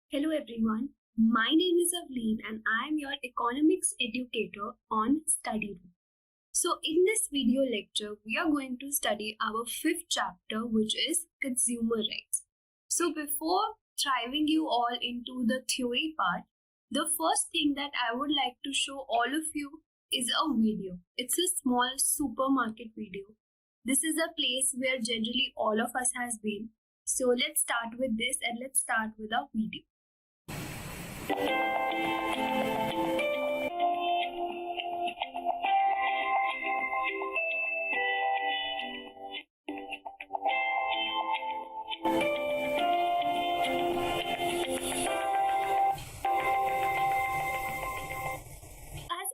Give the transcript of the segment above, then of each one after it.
Hello everyone, my name is Avleen and I am your economics educator on Study Room. So in this video lecture, we are going to study our fifth chapter, which is consumer rights. So before driving you all into the theory part, the first thing that I would like to show all of you is a video. It's a small supermarket video. This is a place where generally all of us has been. So let's start with this and let's start with our video. As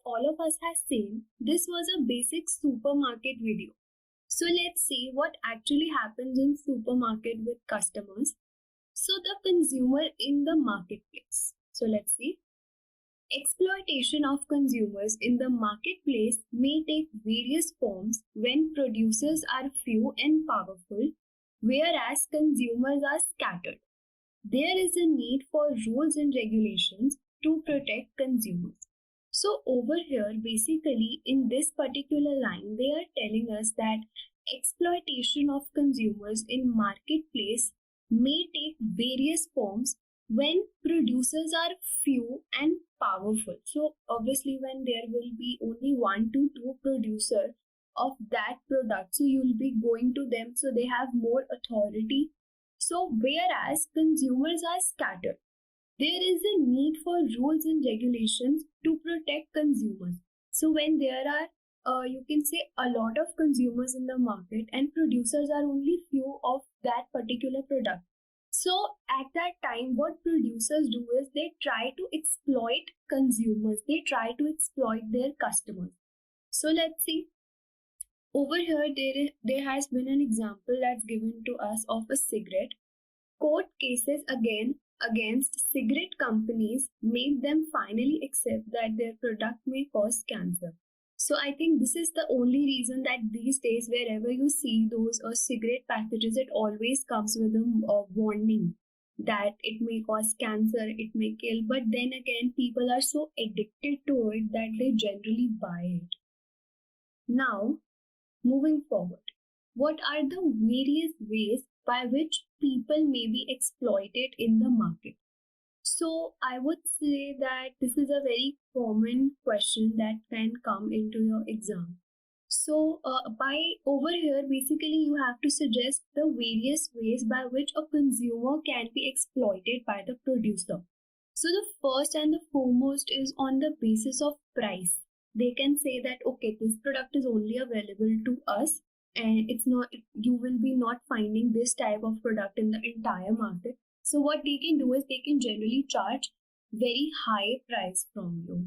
all of us has seen, this was a basic supermarket video. So let's see what actually happens in supermarket with customers. So the consumer in the marketplace. So let's see. Exploitation of consumers in the marketplace may take various forms when producers are few and powerful, whereas consumers are scattered. There is a need for rules and regulations to protect consumers. So over here, basically in this particular line, they are telling us that exploitation of consumers in marketplace may take various forms when producers are few and powerful. So obviously when there will be only 1 to 2 producer of that product, so you'll be going to them, so they have more authority. So whereas consumers are scattered, there is a need for rules and regulations to protect consumers. So when there are, you can say, a lot of consumers in the market and producers are only few of that particular product. So at that time, what producers do is they try to exploit consumers. They try to exploit their customers. So let's see. Over here, there has been an example that's given to us of a cigarette. Court cases again against cigarette companies made them finally accept that their product may cause cancer. So I think this is the only reason that these days, wherever you see those cigarette packages, it always comes with a warning that it may cause cancer, it may kill. But then again, people are so addicted to it that they generally buy it. Now, moving forward, what are the various ways by which people may be exploited in the market? So I would say that this is a very common question that can come into your exam. So by over here, basically you have to suggest the various ways by which a consumer can be exploited by the producer. So the first and the foremost is on the basis of price. They can say that, okay, this product is only available to us and it's not, you will be not finding this type of product in the entire market. So what they can do is they can generally charge very high price from you.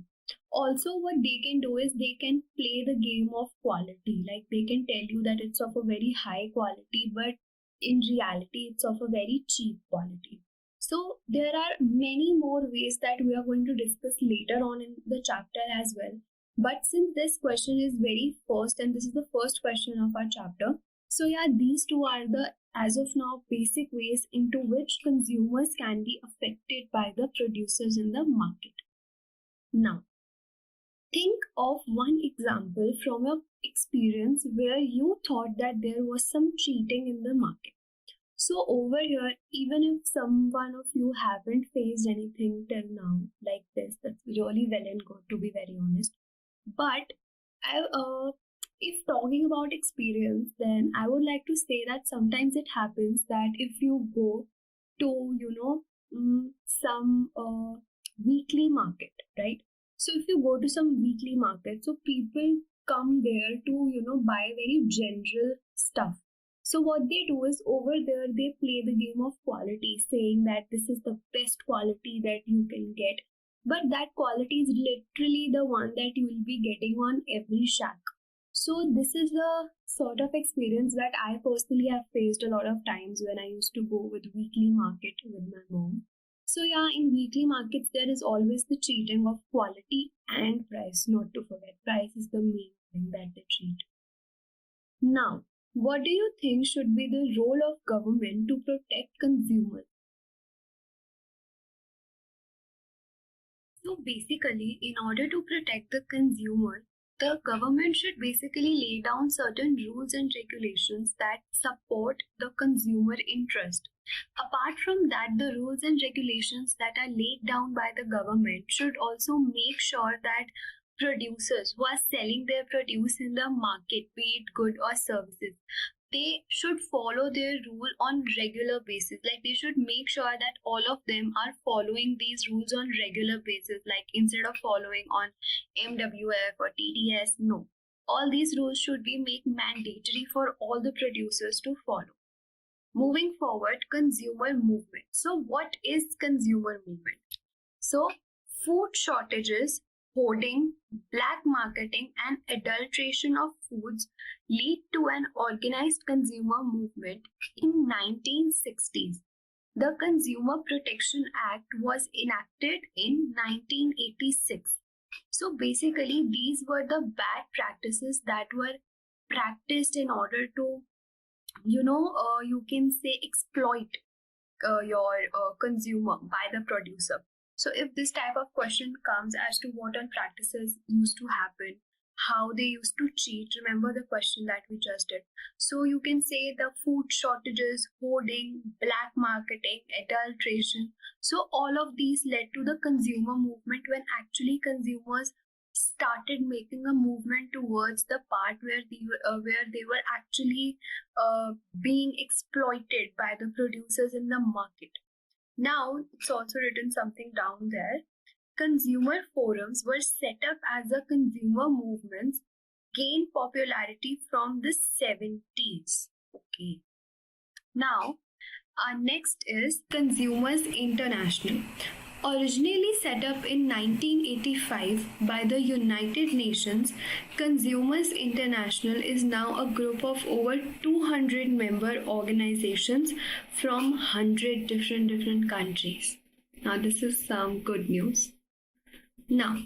Also, what they can do is they can play the game of quality. Like they can tell you that it's of a very high quality, but in reality, it's of a very cheap quality. So there are many more ways that we are going to discuss later on in the chapter as well. But since this question is very first and this is the first question of our chapter, so yeah, these two are the, as of now, basic ways into which consumers can be affected by the producers in the market. Now, think of one example from your experience where you thought that there was some cheating in the market. So over here, even if some one of you haven't faced anything till now like this, that's really well and good, to be very honest. But if talking about experience, then I would like to say that sometimes it happens that if you go to, some weekly market, right? So if you go to some weekly market, so people come there to, buy very general stuff. So what they do is over there, they play the game of quality, saying that this is the best quality that you can get. But that quality is literally the one that you will be getting on every shack. So this is the sort of experience that I personally have faced a lot of times when I used to go with weekly market with my mom. So yeah, in weekly markets, there is always the cheating of quality and price. Not to forget, price is the main thing that they cheat. Now, what do you think should be the role of government to protect consumers? So basically, in order to protect the consumer, the government should basically lay down certain rules and regulations that support the consumer interest. Apart from that, the rules and regulations that are laid down by the government should also make sure that producers who are selling their produce in the market, be it good or services, they should follow their rule on regular basis. Like they should make sure that all of them are following these rules on regular basis, like instead of following on MWF or TDS. No, all these rules should be made mandatory for all the producers to follow. Moving forward, consumer movement. So what is consumer movement? So food shortages, hoarding, black marketing, and adulteration of foods lead to an organized consumer movement in 1960s. The Consumer Protection Act was enacted in 1986. So basically, these were the bad practices that were practiced in order to, you can say exploit your consumer by the producer. So if this type of question comes as to what all practices used to happen, how they used to cheat, remember the question that we just did. So you can say the food shortages, hoarding, black marketing, adulteration. So all of these led to the consumer movement when actually consumers started making a movement towards the part where they were actually being exploited by the producers in the market. Now, it's also written something down there. Consumer forums were set up as a consumer movements gained popularity from the 70s. Okay. Now, our next is Consumers International. Originally set up in 1985 by the United Nations, Consumers International is now a group of over 200 member organizations from 100 different countries. Now this is some good news. Now,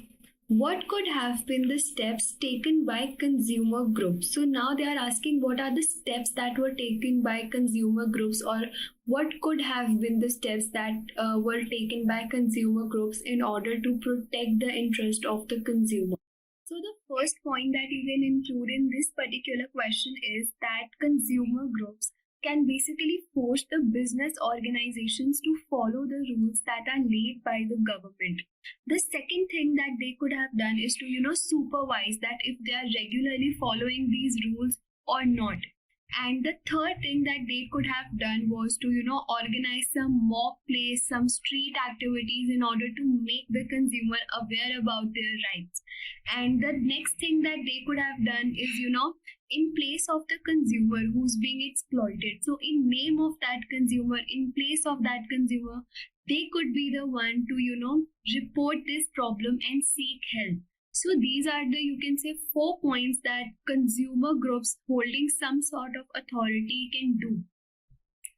what could have been the steps taken by consumer groups? So now they are asking what are the steps that were taken by consumer groups, or what could have been the steps that were taken by consumer groups in order to protect the interest of the consumer. So the first point that you can include in this particular question is that consumer groups can basically force the business organizations to follow the rules that are laid by the government. The second thing that they could have done is to, supervise that if they are regularly following these rules or not. And the third thing that they could have done was to, organize some mock plays, some street activities in order to make the consumer aware about their rights. And the next thing that they could have done is, in place of the consumer who's being exploited, so in name of that consumer, in place of that consumer, they could be the one to, report this problem and seek help. So these are the, you can say, 4 points that consumer groups holding some sort of authority can do.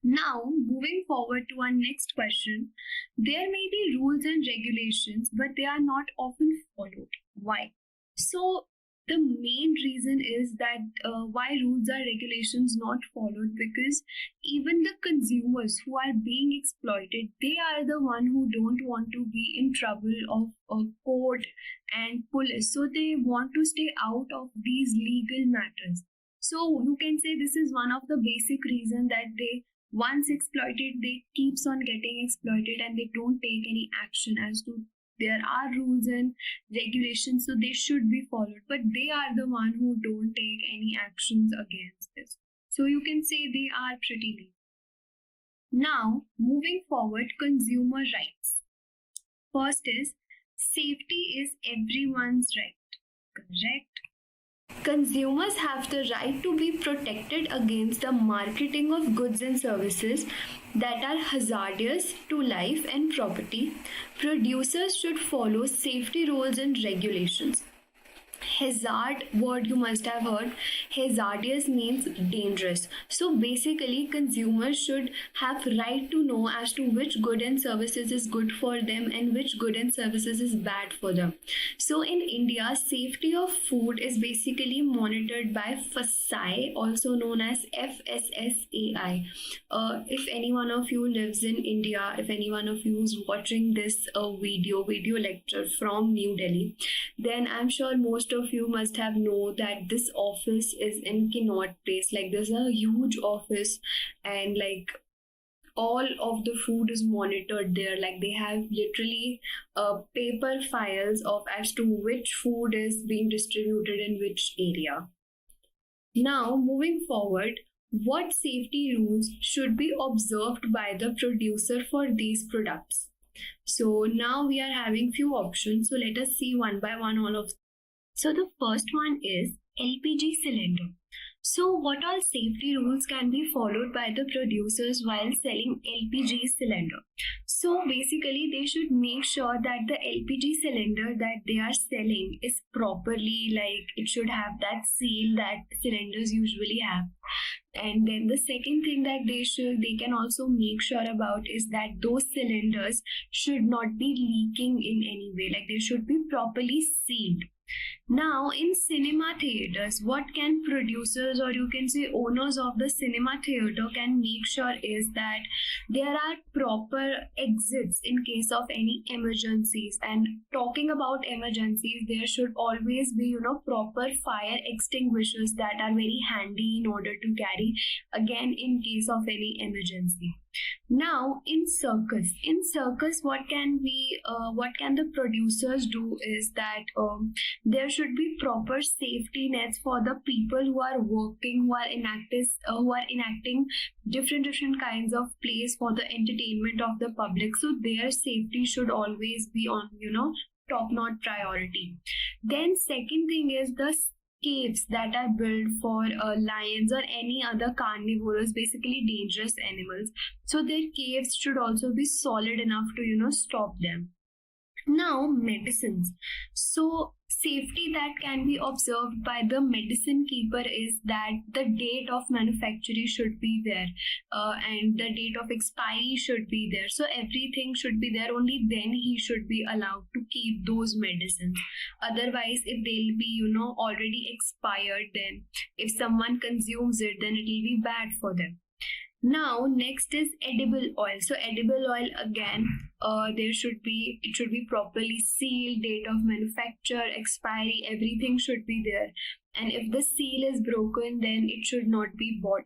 Now, moving forward to our next question, there may be rules and regulations, but they are not often followed. Why? So the main reason is that why rules or regulations not followed, because even the consumers who are being exploited, they are the one who don't want to be in trouble of court and police, so they want to stay out of these legal matters. So you can say this is one of the basic reasons that they once exploited, they keeps on getting exploited and they don't take any action as to there are rules and regulations, so they should be followed, but they are the one who don't take any actions against this. So you can say they are pretty late. Now, moving forward, consumer rights. First is safety is everyone's right. Correct. Consumers have the right to be protected against the marketing of goods and services that are hazardous to life and property. Producers should follow safety rules and regulations. Hazard word you must have heard. Hazardous means dangerous. So basically consumers should have right to know as to which good and services is good for them and which good and services is bad for them. So in India, safety of food is basically monitored by FSSAI, also known as FSSAI. If any one of you lives in India, if any one of you is watching this video lecture from New Delhi, then I'm sure most of you must have know that this office is in Connaught Place. Like there's a huge office, and like all of the food is monitored there. Like they have literally paper files of as to which food is being distributed in which area. Now moving forward, what safety rules should be observed by the producer for these products? So now we are having few options. So let us see one by one all of. So the first one is LPG cylinder. So what all safety rules can be followed by the producers while selling LPG cylinder? So basically they should make sure that the LPG cylinder that they are selling is properly, like it should have that seal that cylinders usually have. And then the second thing that they can also make sure about is that those cylinders should not be leaking in any way. Like they should be properly sealed. Now, in cinema theaters, what can producers or you can say owners of the cinema theater can make sure is that there are proper exits in case of any emergencies. And talking about emergencies, there should always be, proper fire extinguishers that are very handy in order to carry again in case of any emergency. Now, in circus, what can the producers do is that there should be proper safety nets for the people who are working, who are enacting different kinds of plays for the entertainment of the public. So their safety should always be on, top-notch priority. Then second thing is the caves that are built for lions or any other carnivorous, basically dangerous animals. So their caves should also be solid enough to, stop them. Now, medicines. So safety that can be observed by the medicine keeper is that the date of manufacture should be there, and the date of expiry should be there. So everything should be there. Only then he should be allowed to keep those medicines. Otherwise, if they'll be, already expired, then if someone consumes it, then it will be bad for them. Now, next is edible oil. So edible oil again, it should be properly sealed, date of manufacture, expiry, everything should be there. And if the seal is broken, then it should not be bought.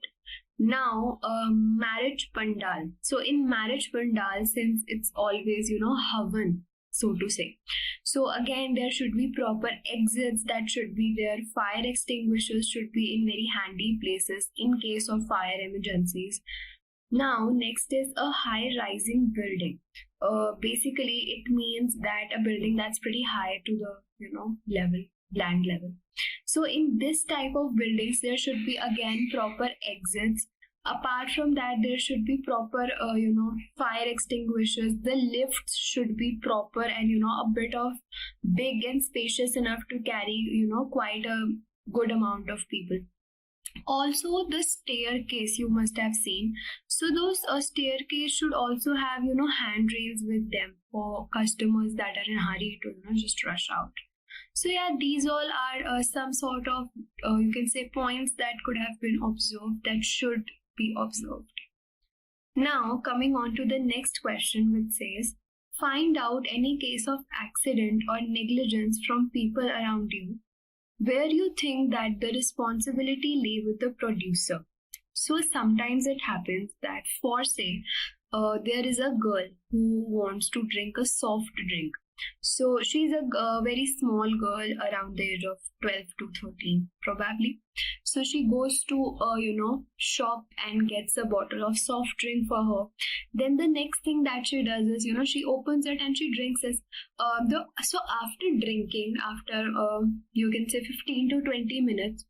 Now, marriage pandal. So in marriage pandal, since it's always, havan, so to say. So again, there should be proper exits that should be there. Fire extinguishers should be in very handy places in case of fire emergencies. Now, next is a high rising building. Basically, it means that a building that's pretty high to the, land level. So in this type of buildings, there should be again proper exits. Apart from that, there should be proper, fire extinguishers. The lifts should be proper and, a bit of big and spacious enough to carry, quite a good amount of people. Also, the staircase you must have seen. So those staircase should also have, handrails with them for customers that are in a hurry to, just rush out. So yeah, these all are some sort of, you can say, points that could have been observed that should be observed. Now, coming on to the next question, which says, find out any case of accident or negligence from people around you where you think that the responsibility lay with the producer. So sometimes it happens that, for say, there is a girl who wants to drink a soft drink. So she's a very small girl around the age of 12 to 13 probably. So she goes to shop and gets a bottle of soft drink for her. Then the next thing that she does is, she opens it and she drinks it. So after drinking, after you can say 15 to 20 minutes,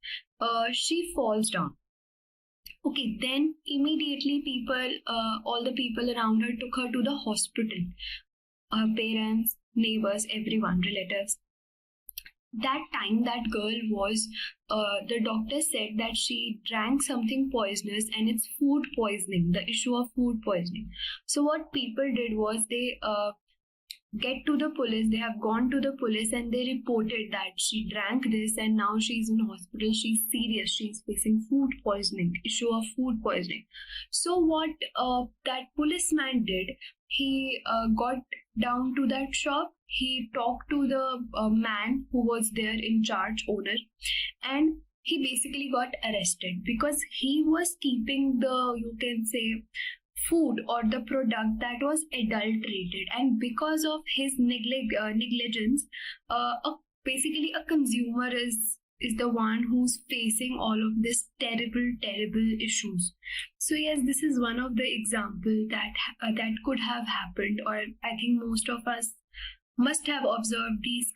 she falls down. Okay, then immediately all the people around her took her to the hospital. Her parents, neighbors, everyone, relatives. that time that girl was, the doctor said that she drank something poisonous and it's food poisoning, the issue of food poisoning. So what people did was they they have gone to the police and they reported that she drank this and now she's in hospital, she's serious, she's facing food poisoning, issue of food poisoning. So what that policeman did, he got down to that shop, he talked to the man who was there in charge, owner, and he basically got arrested because he was keeping the, you can say, food or the product that was adulterated, and because of his negligence, basically a consumer is the one who's facing all of this terrible issues. So yes, this is one of the example that could have happened, or I think most of us must have observed these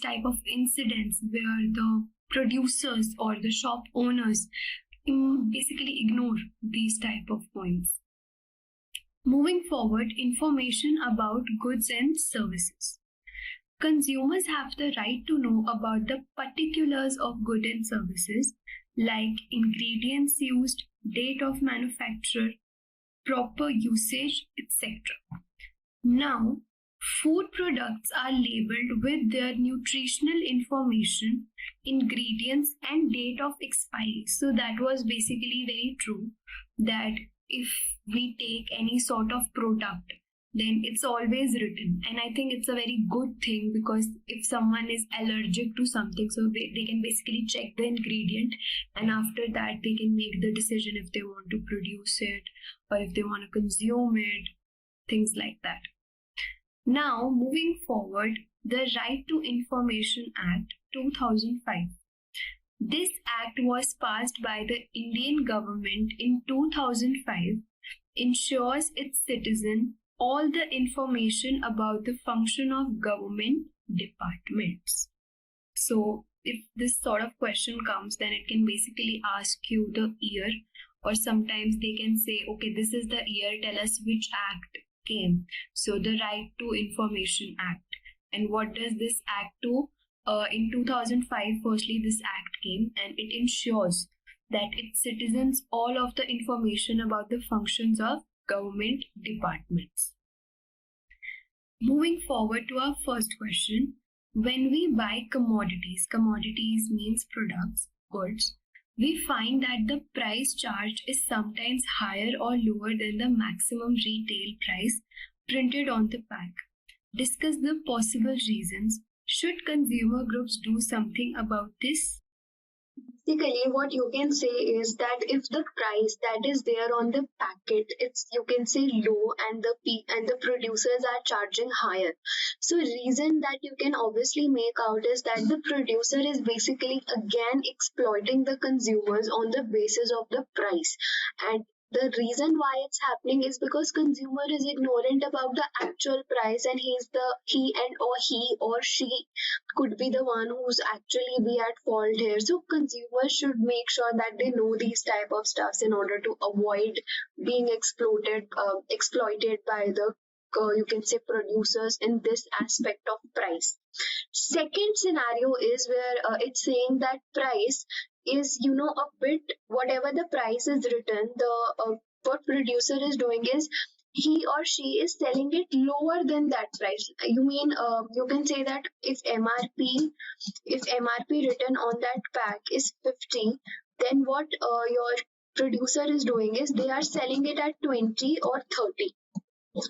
type of incidents where the producers or the shop owners basically ignore these type of points. Moving forward, information about goods and services. Consumers have the right to know about the particulars of goods and services like ingredients used, date of manufacture, proper usage, etc. Now, food products are labeled with their nutritional information, ingredients, and date of expiry. So that was basically very true that if we take any sort of product, then it's always written. And I think it's a very good thing because if someone is allergic to something, so they can basically check the ingredient and after that they can make the decision if they want to produce it or if they want to consume it, things like that. Now, moving forward, the Right to Information Act 2005. This act was passed by the Indian government in 2005, ensures its citizens all the information about the function of government departments. So if this sort of question comes, then it can basically ask you the year, or sometimes they can say, okay, this is the year, tell us which act came. So the Right to Information Act. And what does this act do? In 2005, firstly, this act came and it ensures that its citizens all of the information about the functions of government departments. Moving forward to our first question, when we buy commodities means products, goods, we find that the price charged is sometimes higher or lower than the maximum retail price printed on the pack. Discuss the possible reasons. Should consumer groups do something about this? Basically, what you can say is that if the price that is there on the packet, it's, you can say, low, and the producers are charging higher. So reason that you can obviously make out is that the producer is basically again exploiting the consumers on the basis of the price. And the reason why it's happening is because consumer is ignorant about the actual price, and he or she could be the one who's actually be at fault here. So consumers should make sure that they know these type of stuffs in order to avoid being exploited by the you can say producers in this aspect of price. Second scenario is where it's saying that price is a bit, whatever the price is written, the what producer is doing is he or she is selling it lower than that price. You mean you can say that if MRP written on that pack is 50, then what your producer is doing is they are selling it at 20 or 30.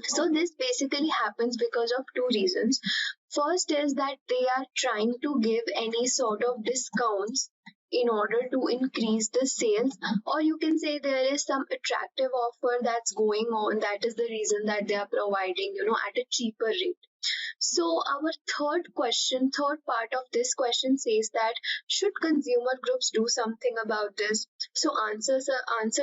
So this basically happens because of two reasons. First is that they are trying to give any sort of discounts in order to increase the sales, or you can say there is some attractive offer that's going on. That is the reason that they are providing, at a cheaper rate. So our third part of this question says that should consumer groups do something about this? So answer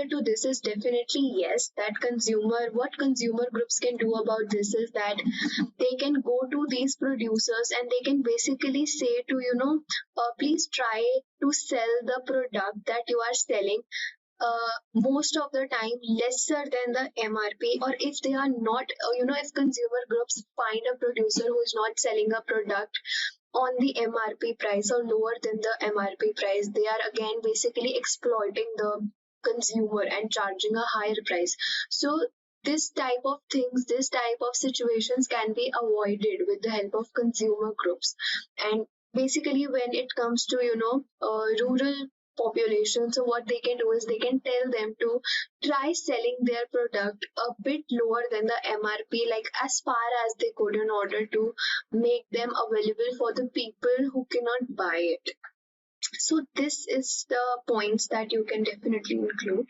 to this is definitely yes. What consumer groups can do about this is that they can go to these producers and they can basically say to please try to sell the product that you are selling most of the time lesser than the MRP, or if they are not, if consumer groups find a producer who is not selling a product on the MRP price or lower than the MRP price, they are again basically exploiting the consumer and charging a higher price. So this type of things, this type of situations can be avoided with the help of consumer groups. And basically when it comes to rural population, so what they can do is they can tell them to try selling their product a bit lower than the MRP, like as far as they could, in order to make them available for the people who cannot buy it. So this is the points that you can definitely include.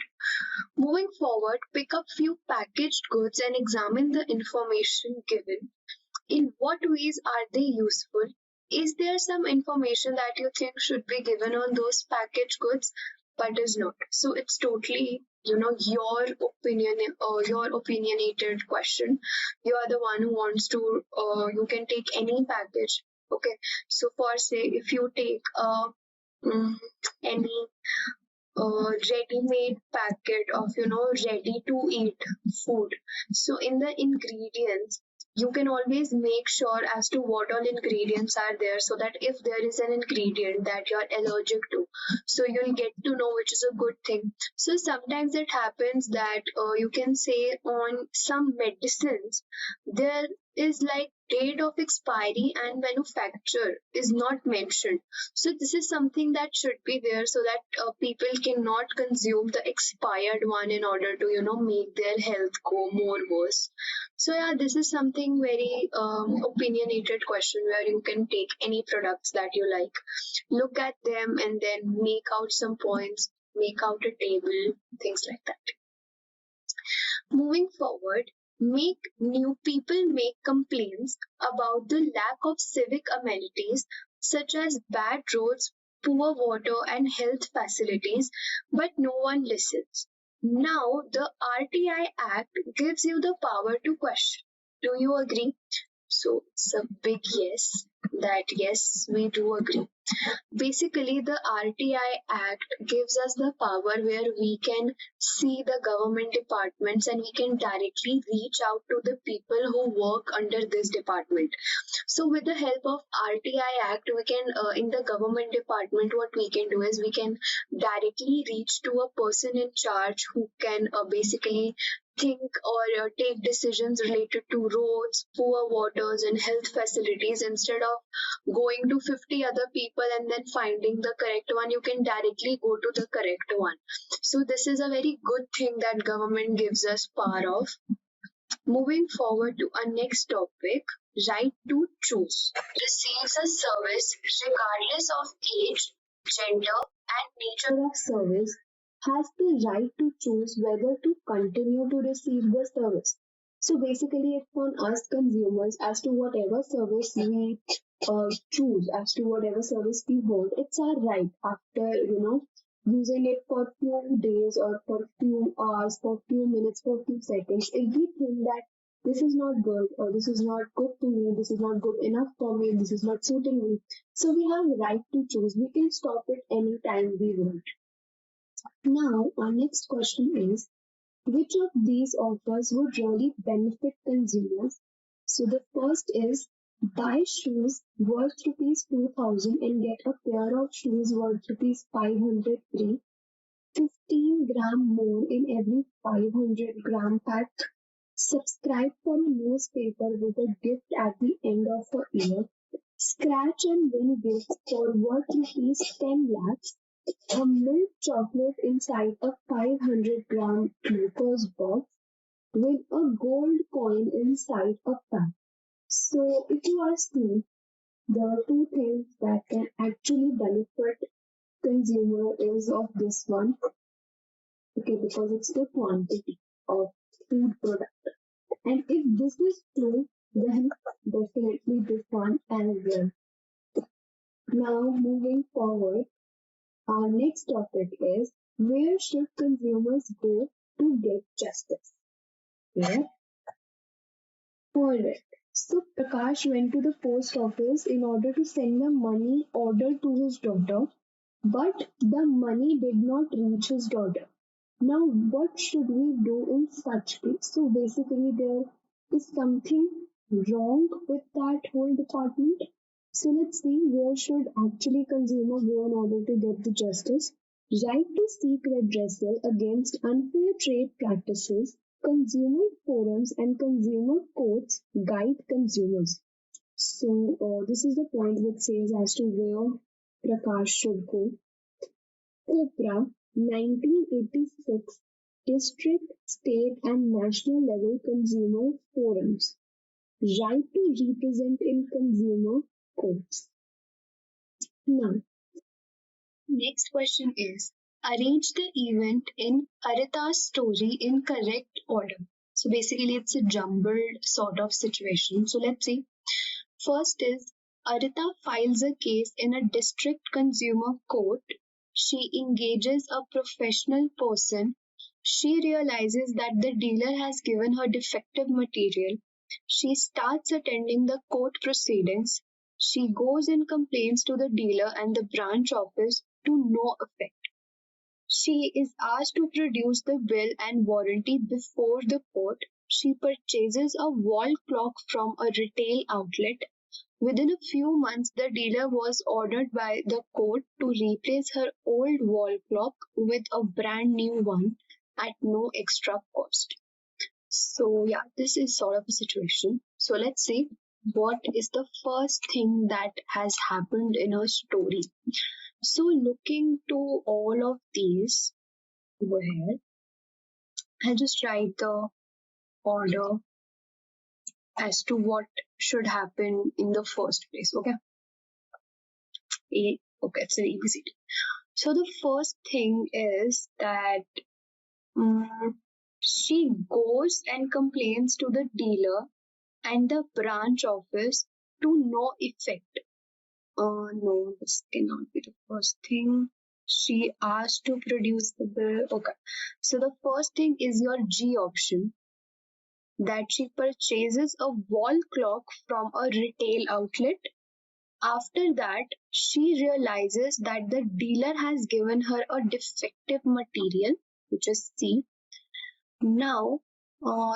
Moving forward, pick up few packaged goods and examine the information given. In what ways are they useful? Is there some information that you think should be given on those packaged goods but is not? So it's totally, your opinion or your opinionated question. You are the one who wants to, you can take any package. Okay. So for say, if you take mm, any ready-made packet of ready-to-eat food. So in the ingredients, you can always make sure as to what all ingredients are there, so that if there is an ingredient that you're allergic to, so you'll get to know, which is a good thing. So sometimes it happens that you can say on some medicines there is like date of expiry and manufacture is not mentioned. So this is something that should be there, so that people cannot consume the expired one in order to make their health go more worse. So yeah, this is something very opinionated question where you can take any products that you like, look at them and then make out some points, make out a table, things like that. Moving forward, make new people make complaints about the lack of civic amenities such as bad roads, poor water, and health facilities, but no one listens. Now, the RTI Act gives you the power to question. Do you agree? So, it's a big yes, that yes, we do agree. Basically, the RTI Act gives us the power where we can see the government departments and we can directly reach out to the people who work under this department. So, with the help of RTI Act, we can, in the government department, what we can do is we can directly reach to a person in charge who can basically think or take decisions related to roads, poor waters, and health facilities instead of going to 50 other people and then finding the correct one. You can directly go to the correct one. So this is a very good thing that government gives us power of. Moving forward to our next topic, right to choose. Receives a service regardless of age, gender, and nature of service, has the right to choose whether to continue to receive the service. So basically, it's on us consumers as to whatever service we choose, as to whatever service we want. It's our right after using it for few days or for few hours, for few minutes, for few seconds. If we think that this is not good or this is not good to me, this is not good enough for me, this is not suiting me, so we have right to choose. We can stop it anytime we want. Now, our next question is, which of these offers would really benefit consumers? So the first is, buy shoes worth rupees 2000 and get a pair of shoes worth rupees 500 free. 15 gram more in every 500-gram pack. Subscribe for a newspaper with a gift at the end of a year. Scratch and win gifts for worth rupees 10 lakhs. A milk chocolate inside a 500-gram glucose box. With a gold coin inside a pack. So if you ask me, there are two things that can actually benefit consumer is of this one. Okay, because it's the quantity of food product. And if this is true, then definitely this one as well. Now moving forward, our next topic is, where should consumers go to get justice? Yeah. Alright. So Prakash went to the post office in order to send a money order to his daughter, but the money did not reach his daughter. Now, what should we do in such case? So basically, there is something wrong with that whole department. So let's see, where should actually consumer go in order to get the justice? Right to seek redressal against unfair trade practices, consumer forums and consumer courts guide consumers. So this is the point which says as to where Prakash should go. Copra, 1986, district, state and national level consumer forums. Right to represent in consumer courts. Now, next question is, arrange the event in Arita's story in correct order. So basically it's a jumbled sort of situation. So let's see. First is, Arita files a case in a district consumer court. She engages a professional person. She realizes that the dealer has given her defective material. She starts attending the court proceedings. She goes and complains to the dealer and the branch office to no effect. She is asked to produce the bill and warranty before the court. She purchases a wall clock from a retail outlet. Within a few months, the dealer was ordered by the court to replace her old wall clock with a brand new one at no extra cost. So, yeah, this is sort of a situation. So, let's see what is the first thing that has happened in her story. So, looking to all of these over here, I'll just write the order as to what should happen in the first place. Okay. Okay, it's an ABCD. So the first thing is that she goes and complains to the dealer and the branch office to no effect. No, this cannot be the first thing. She asked to produce the bill. Okay. So the first thing is your G option, that she purchases a wall clock from a retail outlet. After that, she realizes that the dealer has given her a defective material, which is C. Now,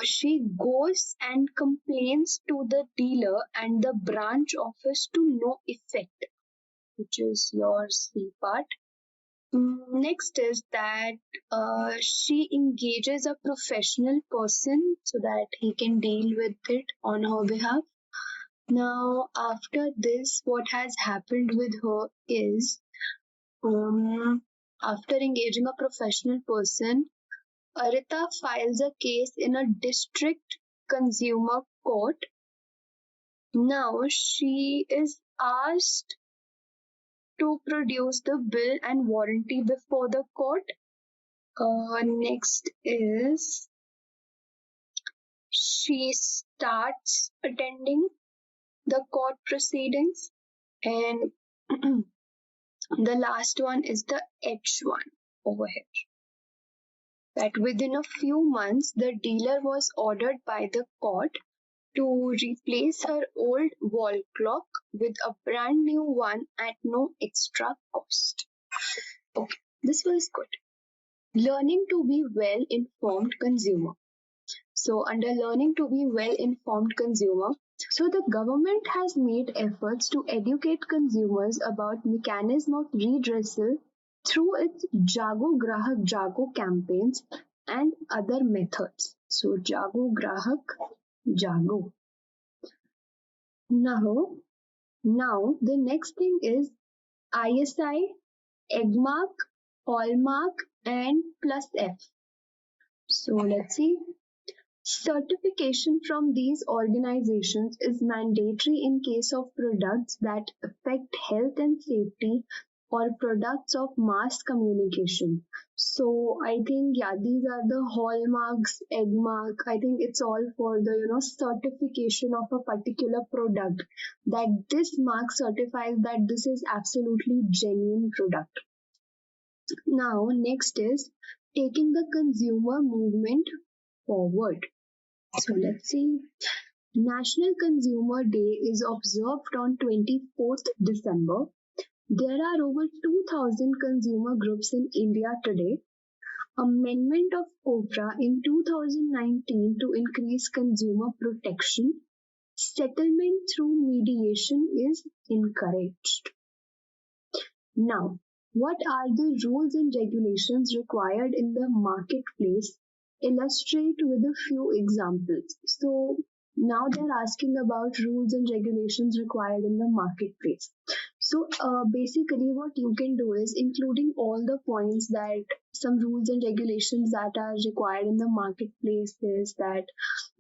she goes and complains to the dealer and the branch office to no effect, which is your C part. Next is that she engages a professional person so that he can deal with it on her behalf. Now, after this, what has happened with her is, after engaging a professional person, Arita files a case in a district consumer court. Now, she is asked to produce the bill and warranty before the court. Next is, she starts attending the court proceedings, and the last one is the H one over here. That within a few months, the dealer was ordered by the court to replace her old wall clock with a brand new one at no extra cost. Okay, this was good. Learning to be well-informed consumer. So under learning to be well-informed consumer, so the government has made efforts to educate consumers about mechanism of redressal through its Jago Grahak Jago campaigns and other methods. So Jago Grahak Jago. Now the next thing is ISI, Eggmark, Hallmark and plus F. So let's see. Certification from these organizations is mandatory in case of products that affect health and safety or products of mass communication. So I think, yeah, these are the hallmarks, Eggmark. I think it's all for the certification of a particular product, that this mark certifies that this is absolutely genuine product. Now next is taking the consumer movement forward. So let's see. National Consumer Day is observed on 24th December. There are over 2,000 consumer groups in India today. Amendment of COPRA in 2019 to increase consumer protection. Settlement through mediation is encouraged. Now, what are the rules and regulations required in the marketplace? Illustrate with a few examples. So, now they're asking about rules and regulations required in the marketplace. So, basically, what you can do is including all the points that some rules and regulations that are required in the marketplace is that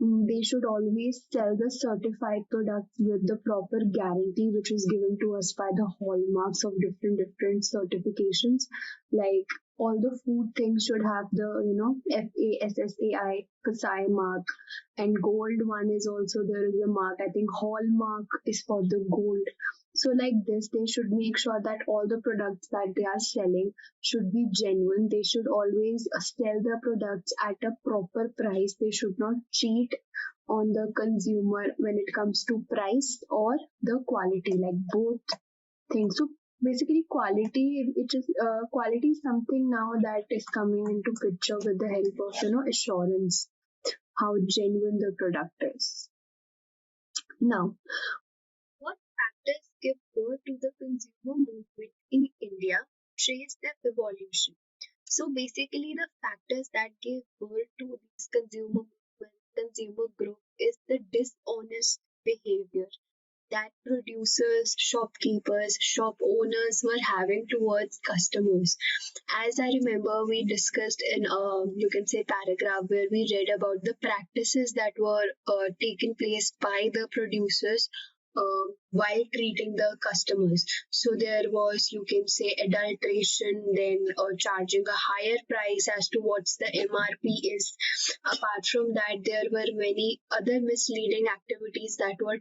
they should always sell the certified products with the proper guarantee which is given to us by the hallmarks of different certifications. Like all the food things should have the FASSAI FSI mark, and gold one is also there is a mark. I think hallmark is for the gold. So like this, they should make sure that all the products that they are selling should be genuine. They should always sell the products at a proper price. They should not cheat on the consumer when it comes to price or the quality, like both things. So basically, quality is something now that is coming into picture with the help of assurance, how genuine the product is. Now, what factors give birth to the consumer movement in India? Trace their evolution. So basically, the factors that give birth to this consumer movement, consumer group is the dishonest behavior that producers, shopkeepers, shop owners were having towards customers. As I remember, we discussed in you can say paragraph where we read about the practices that were taken place by the producers while treating the customers. So there was, you can say, adulteration, then charging a higher price as to what's the MRP is. Apart from that, there were many other misleading activities that were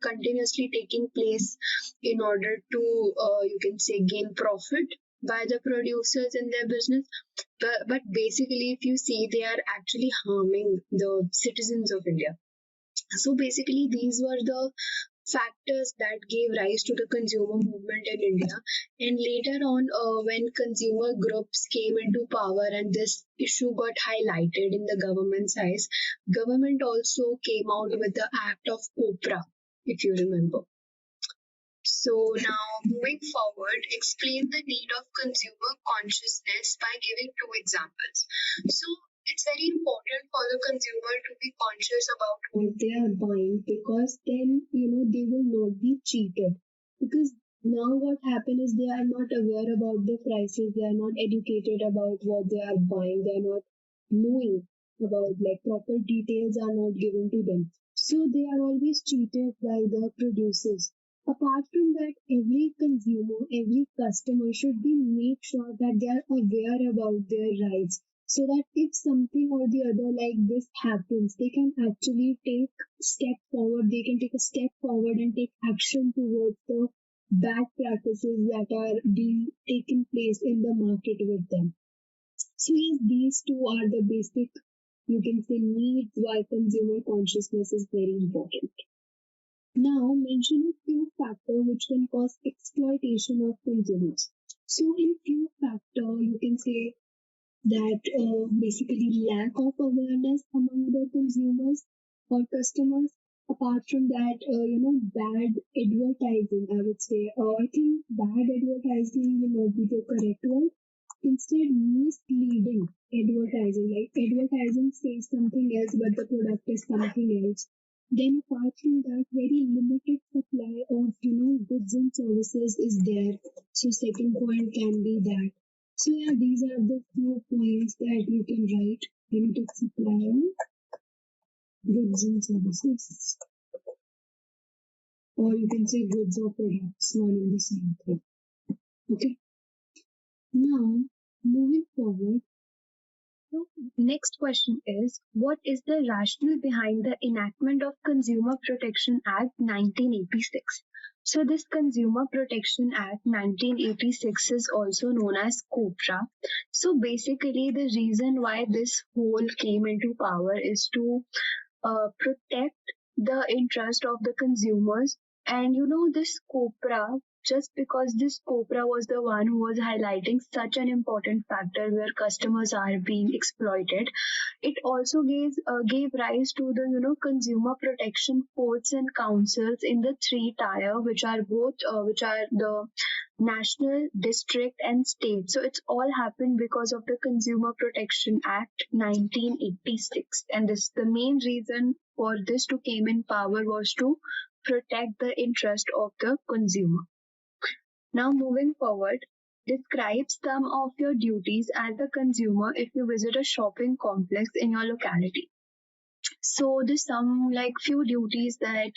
continuously taking place in order to, you can say, gain profit by the producers in their business. But basically, if you see, they are actually harming the citizens of India. So basically, these were the factors that gave rise to the consumer movement in India. And later on, when consumer groups came into power and this issue got highlighted in the government's eyes, government also came out with the Act of Copra, if you remember. So now moving forward, explain the need of consumer consciousness by giving two examples. So it's very important for the consumer to be conscious about what they are buying, because then they will not be cheated. Because now what happens is they are not aware about the prices, they are not educated about what they are buying, they are not knowing about, like, proper details are not given to them. So they are always cheated by the producers. Apart from that, every consumer, every customer should be made sure that they are aware about their rights, so that if something or the other like this happens, they can actually take step forward. They can take a step forward and take action towards the bad practices that are being taken place in the market with them. So yes, these two are the basic, you can say, needs why consumer consciousness is very important. Now, mention a few factors which can cause exploitation of consumers. So, in few factors, you can say that basically lack of awareness among the consumers or customers. Apart from that, bad advertising, I would say. I think bad advertising will not be the correct word. Instead, misleading advertising. Like advertising says something else, but the product is something else. Then apart from that, very limited supply of goods and services is there. So second point can be that. So yeah, these are the few points that you can write. Limited supply of goods and services. Or you can say goods or products, one and the same thing. Okay. Now, moving forward. So, next question is, what is the rationale behind the enactment of Consumer Protection Act 1986? So this Consumer Protection Act 1986 is also known as COPRA. So basically the reason why this whole came into power is to protect the interest of the consumers. And this COPRA just because this Cobra was the one who was highlighting such an important factor where customers are being exploited, it also gave rise to the consumer protection courts and councils in the three tier, which are the national, district, and state. So it's all happened because of the Consumer Protection Act 1986, and this the main reason for this to came in power was to protect the interest of the consumer. Now moving forward, describe some of your duties as a consumer if you visit a shopping complex in your locality. So there's some like few duties that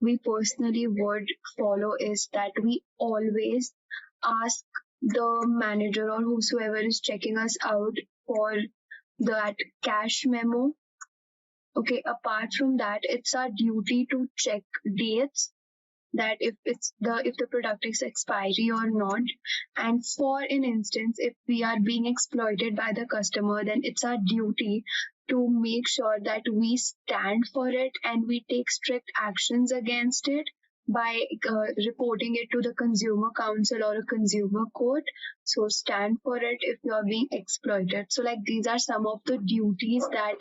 we personally would follow is that we always ask the manager or whosoever is checking us out for that cash memo. Okay, apart from that, it's our duty to check dates, that if the product is expiry or not. And for an instance, if we are being exploited by the customer, then it's our duty to make sure that we stand for it and we take strict actions against it by reporting it to the consumer council or a consumer court. So stand for it if you are being exploited. So like these are some of the duties that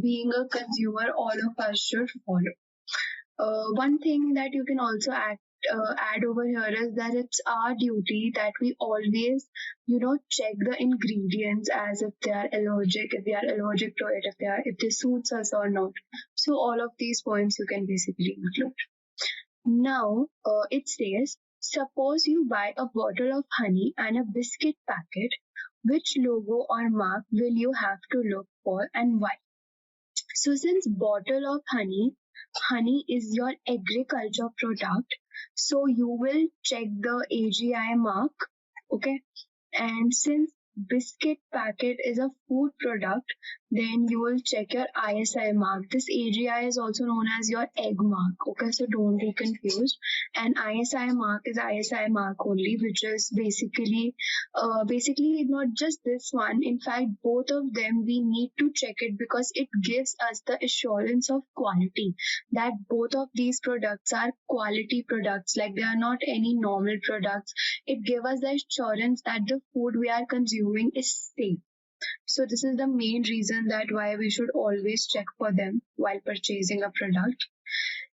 being a consumer all of us should follow. One thing that you can also add over here is that it's our duty that we always, check the ingredients as if they are allergic, if they are allergic to it, if they suits us or not. So all of these points you can basically include. Now it says, suppose you buy a bottle of honey and a biscuit packet. Which logo or mark will you have to look for and why? So since bottle of honey is your agriculture product, so you will check the AGI mark, okay? And since biscuit packet is a food product, then you will check your ISI mark. This AGI is also known as your egg mark, okay? So don't be confused. And ISI mark is ISI mark only, which is basically not just this one. In fact, both of them we need to check it because it gives us the assurance of quality that both of these products are quality products, like they are not any normal products. It gives us the assurance that the food we are consuming is safe. So this is the main reason that why we should always check for them while purchasing a product.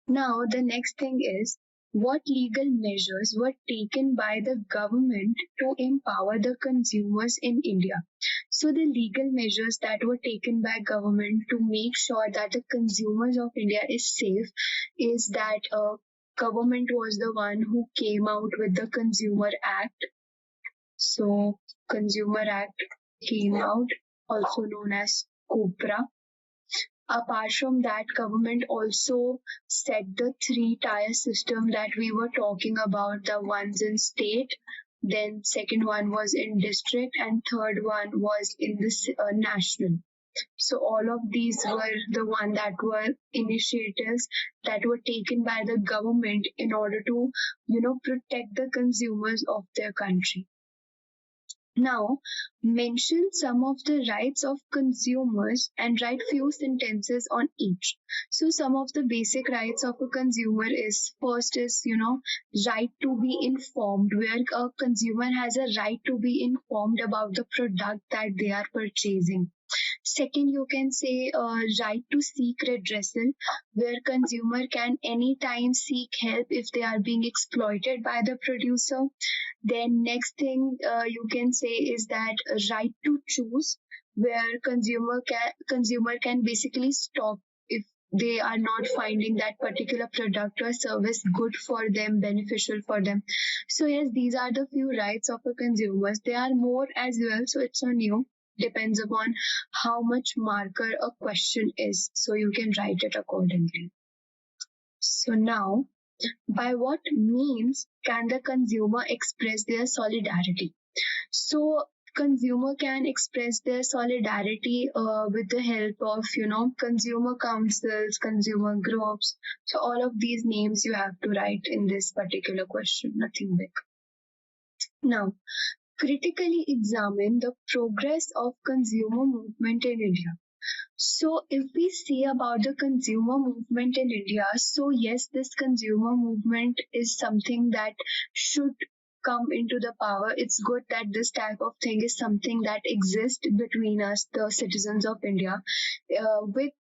Now the next thing is, what legal measures were taken by the government to empower the consumers in India? So the legal measures that were taken by government to make sure that the consumers of India is safe is that government was the one who came out with the Consumer Act. So Consumer Act came out, also known as COBRA. Apart from that, government also set the three-tier system that we were talking about, the ones in state, then second one was in district, and third one was in the national. So all of these were the one that were initiatives that were taken by the government in order to, protect the consumers of their country. Now, mention some of the rights of consumers and write few sentences on each. So some of the basic rights of a consumer is, first is, right to be informed, where a consumer has a right to be informed about the product that they are purchasing. Second, you can say right to seek redressal, where consumer can anytime seek help if they are being exploited by the producer. Then next thing you can say is that right to choose, where consumer can basically stop if they are not finding that particular product or service good for them, beneficial for them. So yes, these are the few rights of a consumer. There are more as well, so it's on you. Depends upon how much marker a question is, so you can write it accordingly. So now, by what means can the consumer express their solidarity? So consumer can express their solidarity with the help of, consumer councils, consumer groups. So all of these names you have to write in this particular question, nothing big. Now, critically examine the progress of consumer movement in India. So if we see about the consumer movement in India, so yes, this consumer movement is something that should come into the power. It's good that this type of thing is something that exists between us, the citizens of India. With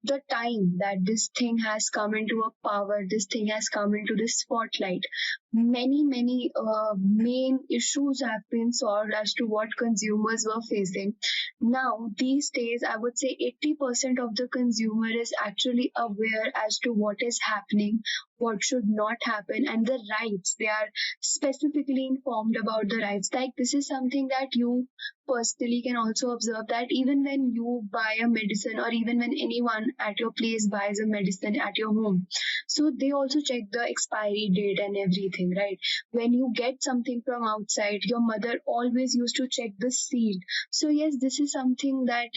the time that this thing has come into a power, this thing has come into the spotlight, many main issues have been solved as to what consumers were facing. Now, these days, I would say 80% of the consumer is actually aware as to what is happening, what should not happen, and the rights. They are specifically informed about the rights. Like, this is something that you personally can also observe that even when you buy a medicine, or even when anyone at your place buys a medicine at your home, so they also check the expiry date and everything, right? When you get something from outside, your mother always used to check the seal. So yes, this is something that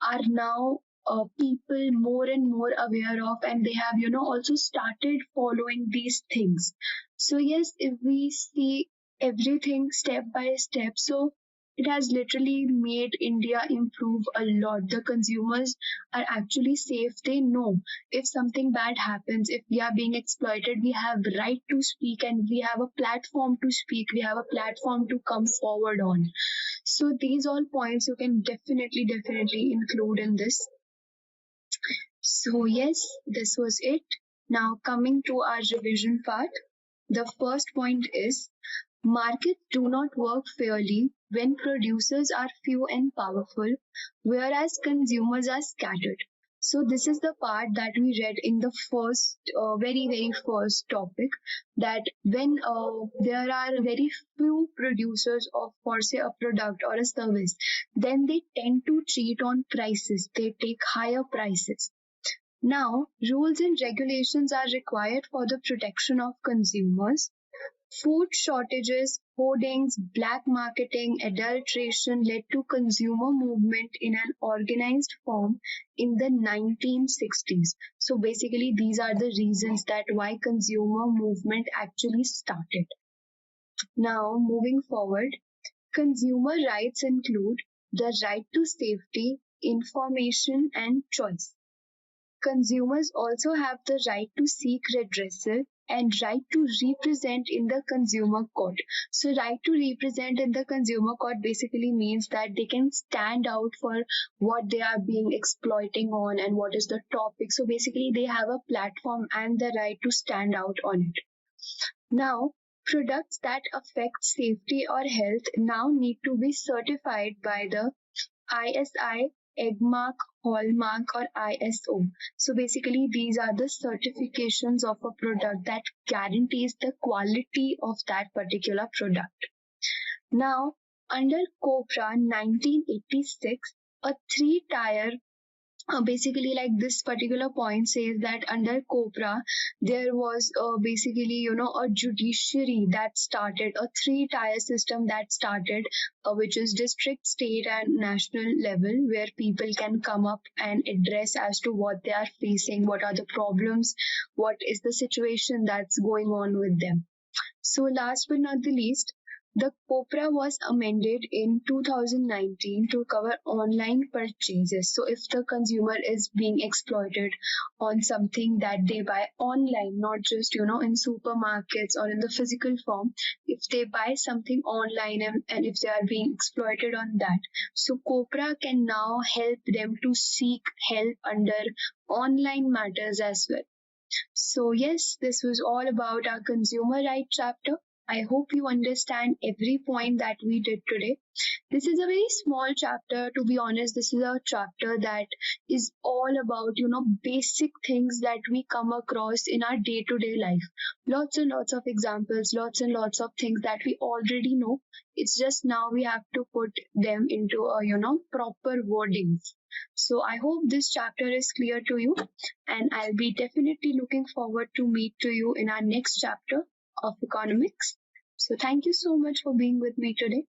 are now people more and more aware of, and they have also started following these things. So yes, if we see everything step by step, so it has literally made India improve a lot. The consumers are actually safe. They know if something bad happens, if we are being exploited, we have right to speak, and we have a platform to speak. We have a platform to come forward on. So these all points you can definitely include in this. So yes, this was it. Now coming to our revision part, the first point is markets do not work fairly when producers are few and powerful, whereas consumers are scattered. So this is the part that we read in the first, very first topic, that when there are very few producers of, for say, a product or a service, then they tend to cheat on prices. They take higher prices. Now, rules and regulations are required for the protection of consumers. Food shortages, hoardings, black marketing, adulteration led to consumer movement in an organized form in the 1960s. So basically, these are the reasons that why consumer movement actually started. Now, moving forward, consumer rights include the right to safety, information, and choice. Consumers also have the right to seek redressal and right to represent in the consumer court. So right to represent in the consumer court basically means that they can stand out for what they are being exploiting on and what is the topic. So basically they have a platform and the right to stand out on it. Now, products that affect safety or health now need to be certified by the ISI, Eggmark, Hallmark, or ISO. So basically, these are the certifications of a product that guarantees the quality of that particular product. Now, under COPRA 1986, a three-tier basically, like, this particular point says that under COPRA there was basically a judiciary that started, a three-tier system that started, which is district, state, and national level, where people can come up and address as to what they are facing, what are the problems, what is the situation that's going on with them. So last but not the least, the COPRA was amended in 2019 to cover online purchases. So if the consumer is being exploited on something that they buy online, not just in supermarkets or in the physical form, if they buy something online, and if they are being exploited on that, so COPRA can now help them to seek help under online matters as well. So yes, this was all about our consumer right chapter. I hope you understand every point that we did today. This is a very small chapter, to be honest. This is a chapter that is all about, basic things that we come across in our day to day life. Lots and lots of examples, lots and lots of things that we already know. It's just now we have to put them into a, proper wordings. So I hope this chapter is clear to you, and I'll be definitely looking forward to meet to you in our next chapter of economics. So thank you so much for being with me today.